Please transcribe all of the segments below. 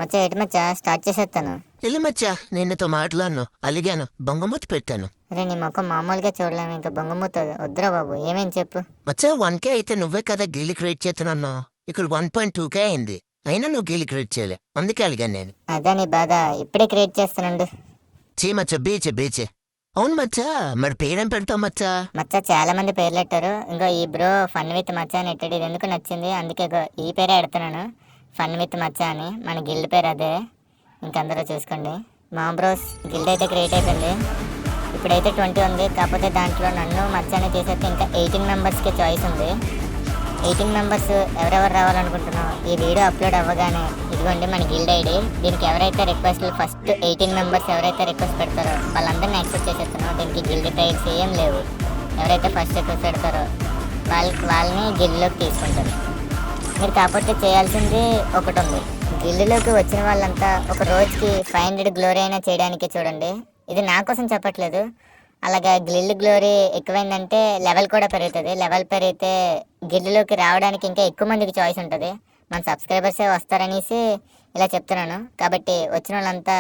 మచ్చా ఎటు మచ్చా స్టార్ట్ చేసేస్తాను. వెళ్ళి మచ్చా, నిన్నతో మాట్లాడను, అలిగాను, బొంగమూతి పెట్టాను. అరే నీ ముఖం మామూలుగా చూడలేము, ఇంకా బొంగమూత వద్దురా బాబు. ఏమేం చెప్పు. మచ్చా 1K అయితే నువ్వే కదా గీలి క్రియేట్ చేస్తున్నావు. ఇక్కడ 1.2K అయింది, అయినా నువ్వు గీలి క్రియేట్ చేయలే, అందుకే అలిగాను నేను. అదా నీ బాధ, ఇప్పుడే క్రియేట్ చేస్తానండు. చీ మచ్చా, బీచే బీచే. అవును మచ్చా, మరి పేరేం పెడతావు మచ్చా? మచ్చా చాలా మంది పేర్లు పెట్టారు. ఇంకో ఈ బ్రో ఫన్ విత్ మచ్చా అని పెట్టాడు. ఇది ఎందుకు నచ్చింది, అందుకే ఈ పేరే పెడుతున్నాను, ఫన్ విత్ మచ్చా అని. మన గిల్డ్ పేరు అదే, ఇంకందరూ చూసుకోండి. మా బ్రోస్ గిల్డ్ అయితే క్రియేట్ అయిపోయింది. ఇప్పుడైతే 20 ఉంది, కాకపోతే దాంట్లో నన్ను మచ్చాని తీసేస్తే ఇంకా 18 మెంబర్స్కి చాయిస్ ఉంది. 18 మెంబర్స్ ఎవరెవరు రావాలనుకుంటున్నాం, ఈ వీడియో అప్లోడ్ అవ్వగానే ఇదిగోండి మన గిల్డ్ ఐడి. దీనికి ఎవరైతే రిక్వెస్ట్లు ఫస్ట్ 18 మెంబర్స్ ఎవరైతే రిక్వెస్ట్ పెడతారో వాళ్ళందరినీ యాక్సెప్ట్ చేసేస్తున్నాం. దీనికి గిల్డ్ టైల్స్ ఏం లేవు. ఎవరైతే ఫస్ట్ రిక్వెస్ట్ పెడతారో వాళ్ళని గిల్డ్లోకి తీసుకుంటారు. మీరు కాకపోతే చేయాల్సింది ఒకటి ఉంది. గిల్డ్లోకి వచ్చిన వాళ్ళంతా ఒక రోజుకి 500 గ్లోరీ అయినా చేయడానికి చూడండి. ఇది నా కోసం చెప్పట్లేదు. అలాగా గిల్డ్ గ్లోరీ ఎక్కువైందంటే లెవెల్ కూడా పెరుగుతుంది. లెవెల్ పెరిగితే గిల్డ్లోకి రావడానికి ఇంకా ఎక్కువ మందికి చాయిస్ ఉంటుంది. మన సబ్స్క్రైబర్సే వస్తారనేసి ఇలా చెప్తున్నాను. కాబట్టి వచ్చిన వాళ్ళంతా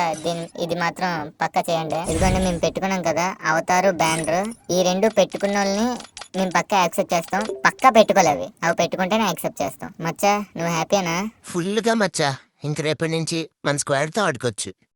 ఇది మాత్రం పక్కా చేయండి. ఇదిగోండి మేము పెట్టుకున్నాం కదా అవతారు, బ్యానర్, ఈ రెండు పెట్టుకున్న వాళ్ళని మేము పక్కా యాక్సెప్ట్ చేస్తాం. పక్కా పెట్టుకోలేవి, అవి పెట్టుకుంటేనే యాక్సెప్ట్ చేస్తాం. మచ్చా నువ్వు హ్యాపీనా? ఫుల్గా మచ్చా, ఇంక రేపటి నుంచి మన స్క్వాడ్తో ఆడుకోవచ్చు.